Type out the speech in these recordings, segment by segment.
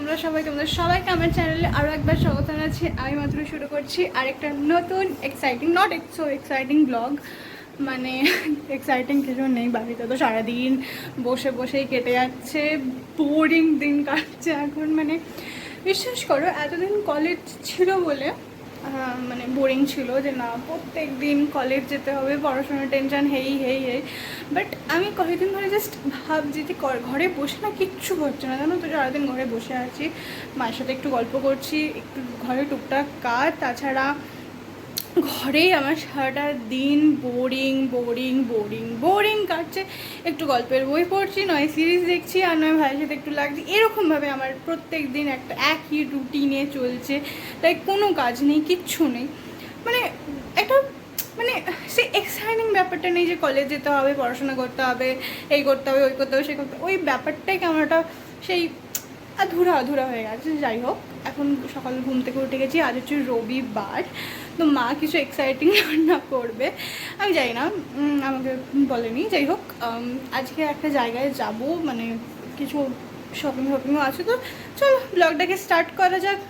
তোমরা সবাই তোমাদের সবাইকে আমার চ্যানেলে আরও একবার স্বাগত জানাচ্ছি। আমি মাত্র শুরু করছি আরেকটা নতুন exciting not so exciting blog. মানে এক্সাইটিং কিছু নেই, বাড়িতে তো সারাদিন বসে বসেই কেটে যাচ্ছে, বোরিং দিন কাটছে এখন। মানে বিশ্বাস করো এতদিন কলেজ ছিল বলে মানে বোরিং ছিল যে না প্রত্যেক দিন কলেজ যেতে হবে, পড়াশোনার tension hey hey hey. But আমি কয়েকদিন ধরে জাস্ট ভাবছি যে ঘরে বসে না কিচ্ছু হচ্ছে না, জানো তো। সারাদিন ঘরে বসে আছি, মায়ের সাথে একটু গল্প করছি, একটু ঘরে টুকটাক কাজ, তাছাড়া ঘরেই আমার সারাটা দিন বোরিং বোরিং বোরিং বোরিং কাটছে। একটু গল্পের বই পড়ছি, নয় সিরিজ দেখছি, আর নয় ভাইয়ের সাথে একটু লাগছি। এরকমভাবে আমার প্রত্যেক দিন একটা একই রুটিনে চলছে, তাই কোনো কাজ নেই, কিচ্ছু নেই। মানে একটা মানে সে এক্সাইটিং ব্যাপারটা নেই যে কলেজ যেতে হবে, পড়াশোনা করতে হবে, এই করতে হবে, ওই করতে হবে, সে করতে হবে। ওই ব্যাপারটাই কেমন একটা সেই আধুরা আধুরা হয়ে গেছে। যাই হোক, এখন সকাল ঘুম থেকে উঠে গেছি, আজ হচ্ছে রবিবার, তো মা কিছু এক্সাইটিং রান্না করবে, আমি জানি না, আমাকে বলেনি। যাই হোক, আজকে একটা জায়গায় যাব, মানে কিছু শপিংও আছে, তো চলো ব্লগটাকে স্টার্ট করা যাক।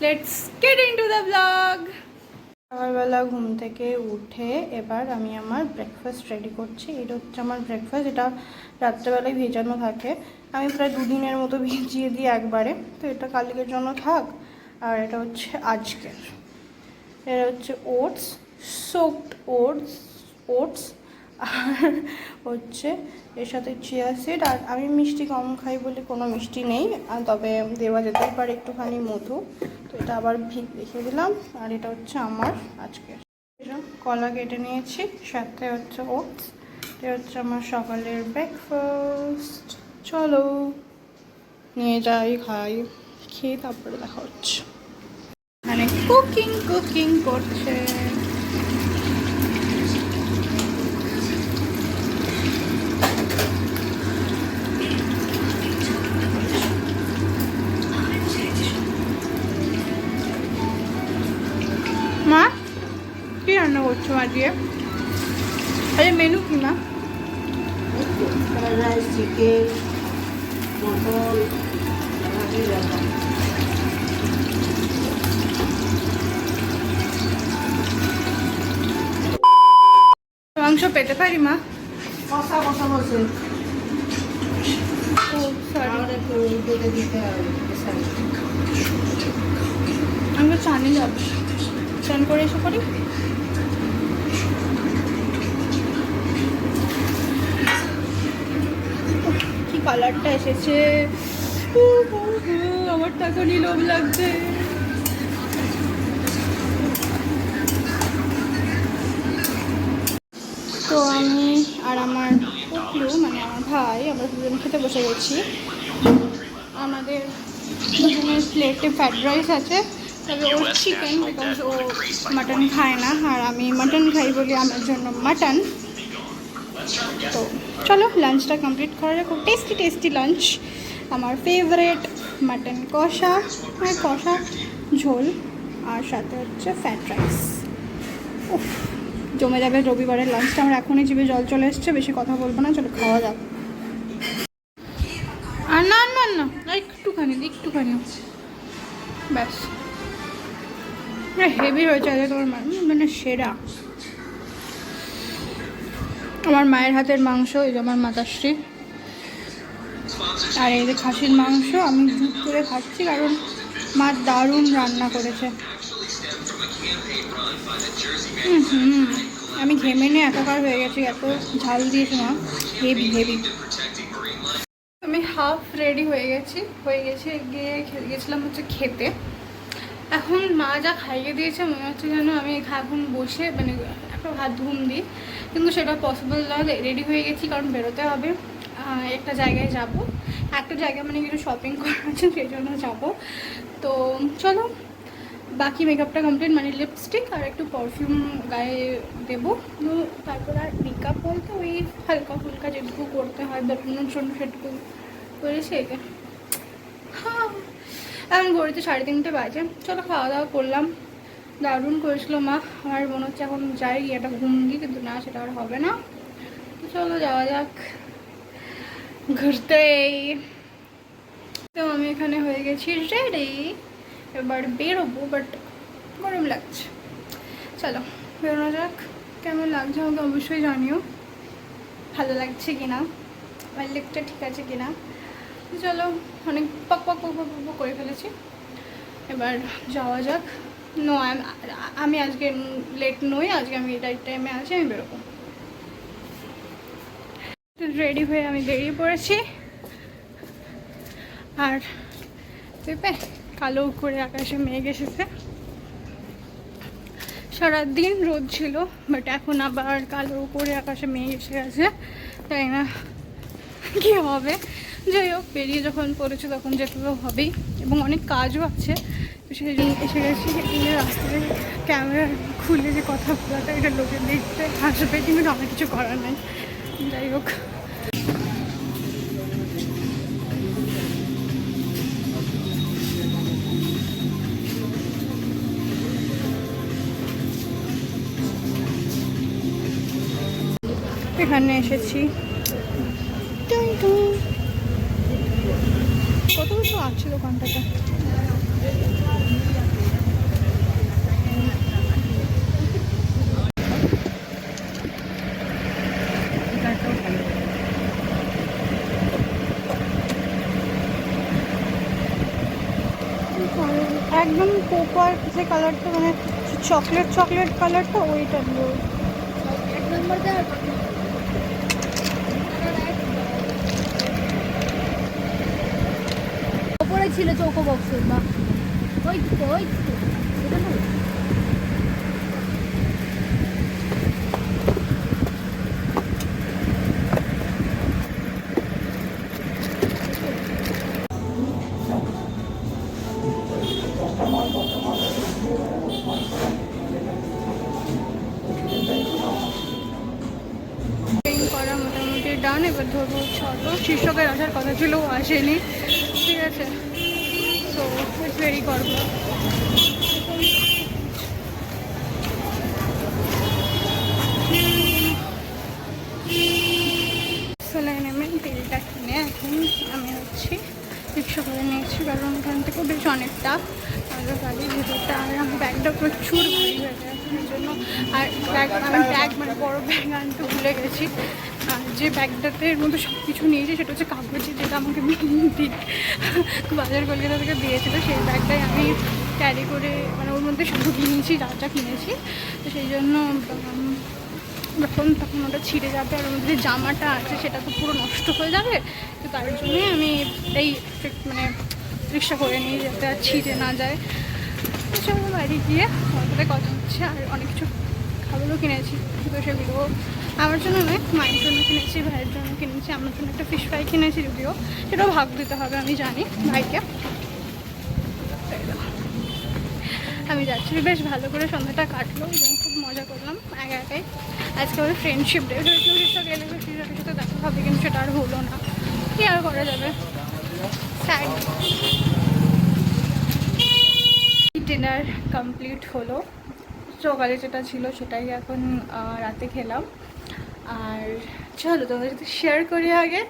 Let's get into the blog. সকালবেলা ঘুম থেকে উঠে এবার আমি আমার ব্রেকফাস্ট রেডি করছি। এটা হচ্ছে আমার ব্রেকফাস্ট, এটা রাত্রেবেলায় ভেজানো থাকে। আমি প্রায় দুদিনের মতো ভিজিয়ে দিই একবারে, তো এটা কালকের জন্য থাক। আর এটা হচ্ছে আজকের, এটা হচ্ছে ওটস, সোকড ওটস, আর হচ্ছে এর সাথে চিয়া সিড। আর আমি মিষ্টি কম খাই বলে কোনো মিষ্টি নেই, তবে দেওয়া যেতেই পারে একটুখানি মধু। তো এটা আবার রেখে দিলাম। আর এটা হচ্ছে আমার আজকের কলা কেটে নিয়েছি, সাথে হচ্ছে ওটস। এটা হচ্ছে আমার সকালের ব্রেকফাস্ট। চলো নিয়ে যাই, খাই, খেয়ে তারপরে দেখা হচ্ছে। মানে কুকিং করছে। মা কি রান্না করছো আজকে? আরে মেনু কি মা? রাইস, চিকেন, মটন, মাংস পেতে পারি মা? কষা কষা বসে ও সরি, একটু পেটে দিতে হবে। আমি তো চানি যাব, চান করে এসে করি। কি কালারটা এসেছে, আমার টাকা নিয়ে লোভ লাগছে। তো আমি আর আমার পুকলু, মানে আমার ভাই, আমরা দুজন খেতে বসে গেছি। আমাদের দুজনের প্লেটে ফ্রাইড রাইস আছে, তবে ওর চিকেন, বিকজ ও মাটন খায় না, আর আমি মাটন খাই বলি আমার জন্য মাটন। তো চলো লাঞ্চটা কমপ্লিট করা যাক। খুব টেস্টি টেস্টি লাঞ্চ, আমার ফেভারেট মাটন কষা, কষা ঝোল, আর সাথে হচ্ছে ফ্রাইড রাইস। উফ, জমে যাবে রবিবারের লাঞ্চটা। আমার এখনই জিভে জল চলে এসছে, বেশি কথা বলবো না, চলো খাওয়া যাক। আর না না না, একটুখানি ব্যাস। হেভি হয়েছে আজকে তোমার মানে সেরা। আমার মায়ের হাতের মাংস, এই যে আমার মাতাশ্রী, আর এই যে খাসির মাংস আমি জুত করে খাচ্ছি, কারণ মা দারুণ রান্না করেছে। আমি ঘেমে নিয়ে একাকার হয়ে গেছি, এত ঝাল দিয়েছে মা, হেভি হেভি। আমি হাফ রেডি হয়ে গেছি, গেছিলাম হচ্ছে খেতে। এখন মা যা খাইয়ে দিয়েছে মনে হচ্ছে যেন আমি এখন বসে মানে একটা ভাত ঘুম দিই, কিন্তু সেটা পসিবল না। রেডি হয়ে গেছি কারণ বেরোতে হবে, একটা জায়গায় যাব, একটা জায়গায় মানে কিছু শপিং করা আছে, সেই জন্য যাবো। তো চলো, বাকি মেকআপটা কমপ্লিট, মানে লিপস্টিক আর একটু পারফিউম গায়ে দেবো। তো তারপর আর মেকআপ বলতে ওই হালকা ফুলকা যেটুকু করতে হয় বেরোনোর জন্য সেটুকু করেছি। হ্যাঁ, এখন ঘড়িতে 3:30 বাজে। চলো খাওয়া দাওয়া করলাম, দারুণ করেছিল মা। আমার মনে হচ্ছে এখন যাই একটা ঘুম দিই, কিন্তু না, সেটা আর হবে না। তো চলো যাওয়া যাক ঘুরতে। তো আমি এখানে হয়ে গেছি রেডি, এবার বেরোবো, বাট গরম লাগছে। চলো বেরোনো যাক। কেমন লাগছে আমাকে অবশ্যই জানিও, ভালো লাগছে কিনা, আমার লিপটা ঠিক আছে কিনা। চলো, অনেক পক পক পক পক পক করে ফেলেছি, এবার যাওয়া যাক। নো, আমি আজকে লেট নই, আজকে আমি রাইট টাইমে আছি, আমি বেরোবো। রেডি হয়ে আমি বেরিয়ে পড়েছি, আর দেখবে কালো করে আকাশে মেঘ এসেছে। সারাদিন রোদ ছিল, বাট এখন আবার কালো করে আকাশে মেঘ এসে গেছে, তাই না কি হবে। যাই হোক, বেরিয়ে যখন পড়েছে তখন যেতে তো হবেই, এবং অনেক কাজও আছে, তো সেই জন্য এসে গেছি। এই রাস্তায় ক্যামেরা খুলে যে কথা বলাটা, এটা লোকে দেখতে হাসবে, কিন্তু আমার কিছু করার নেই। যাই হোক, এখানে এসেছি। কত কিছু আছে দোকানটাতে। একদম কোপার যে কালারটা, মানে চকলেট চকলেট কালারটা, ওইটা দিয়ে এক নম্বর দেওয়া ওপরে ছিল চৌকো বক্সের, বা ওই তো ওই তো এটা না। করা মোটামুটি ডান। এবার ধরবো ছোট শীর্ষকের আসার কথা ছিল, ও আসেনি, ঠিক আছে। সো ভেরি করবো। সোলাই নেমে তেলটা কিনে এখন আমি হচ্ছি রিক্সা করে নিয়েছি, কারণ ওখান থেকে বেশ অনেকটা গাড়ির ভিতরটা, আর আমার ব্যাগটা প্রচুর ভারী হয়ে গেছে এই জন্য। আর আমি ব্যাগ মানে বড়ো ব্যাগ আনতে ভুলে গেছি। আর যে ব্যাগটাতে এর মধ্যে সব কিছু নিয়েছি সেটা হচ্ছে কাগজে, যেটা আমাকে ঠিক বাজার কলকাতা থেকে দিয়েছিল, সেই ব্যাগটাই আমি ক্যারি করে, মানে ওর মধ্যে শুধু কিনেছি যা যা কিনেছি। তো সেই জন্য তখন ওটা ছিঁড়ে যাবে, আর ওর মধ্যে যে জামাটা আছে সেটা তো পুরো নষ্ট হয়ে যাবে। তো তার জন্যই আমি এই মানে রিক্সা করে নিয়ে যাতে আর ছিঁড়ে না যায়। তো চলো বাড়ি গিয়ে আমাদের কথা হচ্ছে। আর অনেক কিছু খাবারও কিনেছি, তো সেগুলো আমার জন্য নয়, মায়ের জন্য কিনেছি, ভাইয়ের জন্য কিনেছি, আমার জন্য একটা ফিশ ফ্রাই কিনেছি, যদিও সেটাও ভাগ দিতে হবে আমি জানি ভাইকে। আমি যাচ্ছি, বেশ ভালো করে সন্ধ্যাটা কাটলো এবং খুব মজা করলাম একা একাই। আজকে আমাদের ফ্রেন্ডশিপ ডে, ফ্রেন্ডশিপটা গেলে ফ্রেন্ডের সাথে দেখা হবে, কিন্তু সেটা আর হলো না, কি আর করা যাবে, স্যাড। ডিনার কমপ্লিট হলো, সকালে যেটা ছিল সেটাই এখন রাতে খেলাম। আর চলো তোমাদের সাথে শেয়ার করি আগে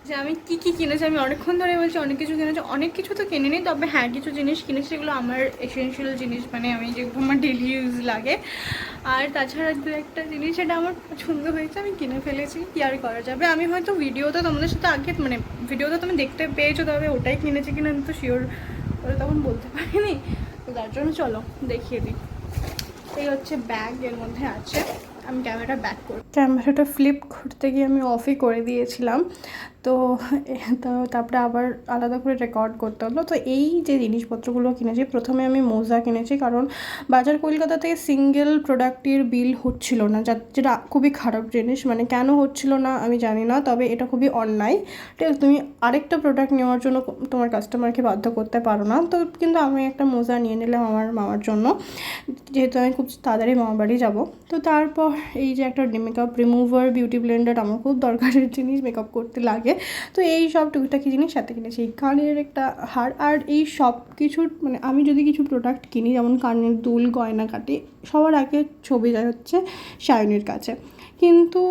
যে আমি কী কী কিনেছি। আমি অনেকক্ষণ ধরে বলছি অনেক কিছু কিনেছি, অনেক কিছু তো কিনিনি, তবে হ্যাঁ কিছু জিনিস কিনেছি যেগুলো আমার এসেনশিয়াল জিনিস, মানে আমি যেগুলো আমার ডেলি ইউজ লাগে। আর তাছাড়া দু একটা জিনিস যেটা আমার পছন্দ হয়েছে আমি কিনে ফেলেছি, কি আর করা যাবে। আমি হয়তো ভিডিওতে তোমাদের সাথে আগে, মানে ভিডিওতে তুমি দেখতে পেয়েছো, তবে ওটাই কিনেছি কিনা আমি তো শিওর করে তখন বলতে পারিনি। তো তার জন্য চলো দেখিয়ে দিই। এই হচ্ছে ব্যাগ, এর মধ্যে আছে, আমি ক্যামেরাটা ব্যাক করি। ক্যামেরাটা ফ্লিপ করতে গিয়ে আমি অফই করে দিয়েছিলাম, তো তারপরে আবার আলাদা করে রেকর্ড করতে হলো। তো এই যে জিনিসপত্রগুলো কিনেছি, প্রথমে আমি মোজা কিনেছি, কারণ বাজার কলকাতা থেকে সিঙ্গেল প্রোডাক্টের বিল হচ্ছিল না, যেটা খুবই খারাপ জিনিস। মানে কেন হচ্ছিল না আমি জানি না, তবে এটা খুবই অন্যায়। ঠিক আছে, তুমি আরেকটা প্রোডাক্ট নেওয়ার জন্য তোমার কাস্টমারকে বাধ্য করতে পারো না। তো কিন্তু আমি একটা মোজা নিয়ে নিলাম আমার মামার জন্য, যেহেতু আমি খুব তাড়াতাড়ি মামার বাড়ি যাবো। তো তারপর এই যে একটা মেকআপ রিমুভার বিউটি ব্লেন্ডার, আমার খুব দরকারের জিনিস, মেকআপ করতে লাগে। তো এই সব টুকিটাকি জিনিস সাথে কিনেছি, এই কানের একটা হার। আর এই সব কিছুর মানে আমি যদি কিছু প্রোডাক্ট কিনি, যেমন কানের দুল, গয়নাকাটি, সবার আগে ছবি যায় হচ্ছে সায়নের কাছে। কিন্তু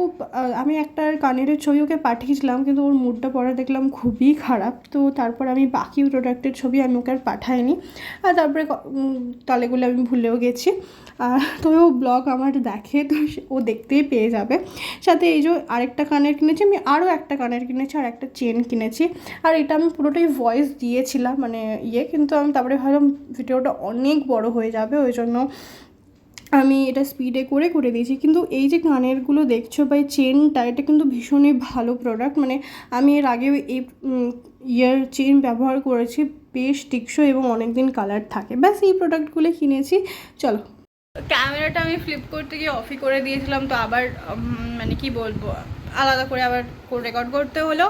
আমি একটা কানের ছবি ওকে পাঠিয়েছিলাম, কিন্তু ওর মুডটা পরে দেখলাম খুবই খারাপ। তো তারপর আমি বাকি প্রোডাক্টের ছবি আমি ওকে আর পাঠাইনি। আর তারপরে তালেগুলো আমি ভুলেও গেছি। আর তবে ও ব্লগ আমার দেখে, তো ও দেখতেই পেয়ে যাবে। সাথে এই যে আরেকটা কানের কিনেছি আমি, আরও একটা কানের কিনেছি আর একটা চেন কিনেছি। আর এটা আমি পুরোটাই ভয়েস দিয়েছিলাম মানে কিন্তু আমি তারপরে ভাবলাম ভিডিওটা অনেক বড় হয়ে যাবে, ওই জন্য আমি এটা স্পিডে করে দিয়েছি। কিন্তু এই যে কানেরগুলো দেখছো বা এই চেনটা, এটা কিন্তু ভীষণই ভালো প্রোডাক্ট। মানে আমি এর আগেও এই ইয়ার চেন ব্যবহার করেছি, বেশ টিকসই এবং অনেক দিন কালার থাকে। ব্যাস এই প্রোডাক্টগুলো কিনেছি। চলো, ক্যামেরাটা আমি ফ্লিপ করতে গিয়ে অফই করে দিয়েছিলাম, তো আবার মানে কি বলবো, আলাদা করে আবার রেকর্ড করতে হলো।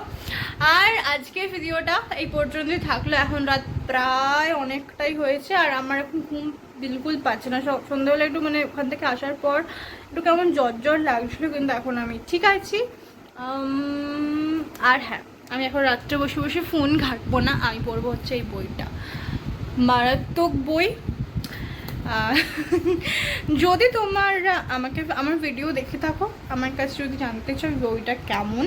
আর আজকে ভিডিওটা এই পর্যন্তই থাকলো। এখন রাত প্রায় অনেকটাই হয়েছে আর আমার এখন ঘুম বিলকুল পাচ্ছে না। সন্ধ্যাবেলা একটু মানে ওখান থেকে আসার পর একটু কেমন জ্বর লাগছিলো, কিন্তু এখন আমি ঠিক আছি। আর হ্যাঁ, আমি এখন রাত্রে বসে বসে ফোন ঘাঁটবো না, আমি পড়বো হচ্ছে এই বইটা, মারাত্মক বই। যদি তোমরা আমার ভিডিও দেখে থাকো, আমার কাছে যদি জানতে চাও বইটা কেমন,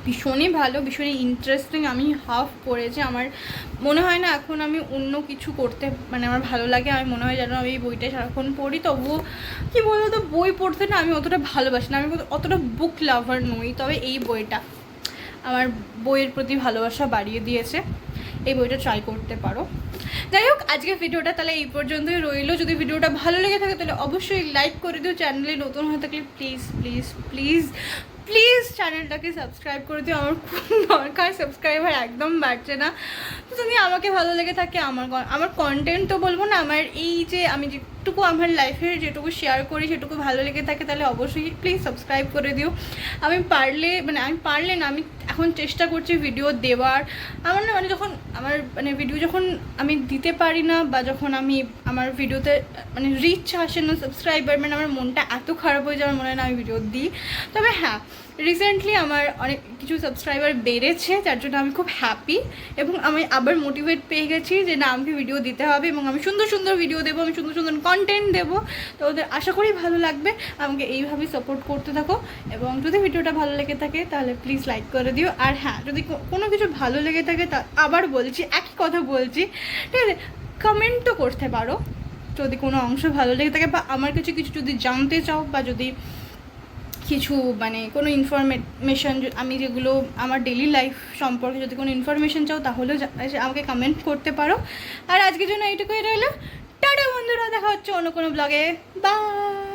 ভীষণই ভালো, ভীষণই ইন্টারেস্টিং। আমি হাফ পড়েছি, আমার মনে হয় না এখন আমি অন্য কিছু করতে মানে আমার ভালো লাগে। আমি মনে হয় যেন আমি এই বইটা সারাক্ষণ পড়ি। তবুও কী বলতো, তো বই পড়তে না আমি অতটা ভালোবাসি না, আমি অতটা বুক লাভার নই। তবে এই বইটা আমার বইয়ের প্রতি ভালোবাসা বাড়িয়ে দিয়েছে। এই বইটা ট্রাই করতে পারো। যাই হোক, আজকের ভিডিওটা তাহলে এই পর্যন্তই রইলো। যদি ভিডিওটা ভালো লেগে থাকে তাহলে অবশ্যই লাইক করে দিও। চ্যানেলে নতুন হয়ে থাকলে প্লিজ প্লিজ প্লিজ প্লিজ চ্যানেলটাকে সাবস্ক্রাইব করে দিও। আমার খুব দরকার, সাবস্ক্রাইবার একদম বাড়ছে না। তো যদি আমাকে ভালো লেগে থাকে, আমার কন্টেন্ট তো বলবো না, আমার এই যে আমি যেটুকু আমার লাইফের যেটুকু শেয়ার করি সেটুকু ভালো লেগে থাকে, তাহলে অবশ্যই প্লিজ সাবস্ক্রাইব করে দিও। আমি পারলে না, আমি এখন চেষ্টা করছি ভিডিও দেওয়ার। আমার না মানে যখন আমার মানে ভিডিও যখন আমি দিতে পারি না, বা যখন আমি আমার ভিডিওতে মানে রিচ আসে না সাবস্ক্রাইবার, মানে আমার মনটা এত খারাপ হয়ে যায়, আমার মনে হয় না আমি ভিডিও দিই। তবে হ্যাঁ, রিসেন্টলি আমার অনেক কিছু সাবস্ক্রাইবার বেড়েছে, যার জন্য আমি খুব হ্যাপি। এবং আমি আবার মোটিভেট পেয়ে গেছি যে না, আমাকে ভিডিও দিতে হবে এবং আমি সুন্দর সুন্দর ভিডিও দেবো, আমি সুন্দর সুন্দর কন্টেন্ট দেবো। তো ওদের আশা করি ভালো লাগবে। আমাকে এইভাবেই সাপোর্ট করতে থাকো। এবং যদি ভিডিওটা ভালো লেগে থাকে তাহলে প্লিজ লাইক করে দিও। আর হ্যাঁ, যদি কোনো কিছু ভালো লেগে থাকে, তা আবার বলছি, একই কথা বলছি, ঠিক আছে, কমেন্টও করতে পারো যদি কোনো অংশ ভালো লেগে থাকে, বা আমার কাছে কিছু যদি জানতে চাও, বা যদি কিছু মানে কোনো ইনফরমেশন, আমি যেগুলো আমার ডেইলি লাইফ সম্পর্কে যদি কোনো ইনফরমেশন চাও, তাহলেও আমাকে কমেন্ট করতে পারো। আর আজকের জন্য এইটুকুই রইলো। টাটা বন্ধুরা, দেখা হচ্ছে অন্য কোনো ব্লগে। বাই।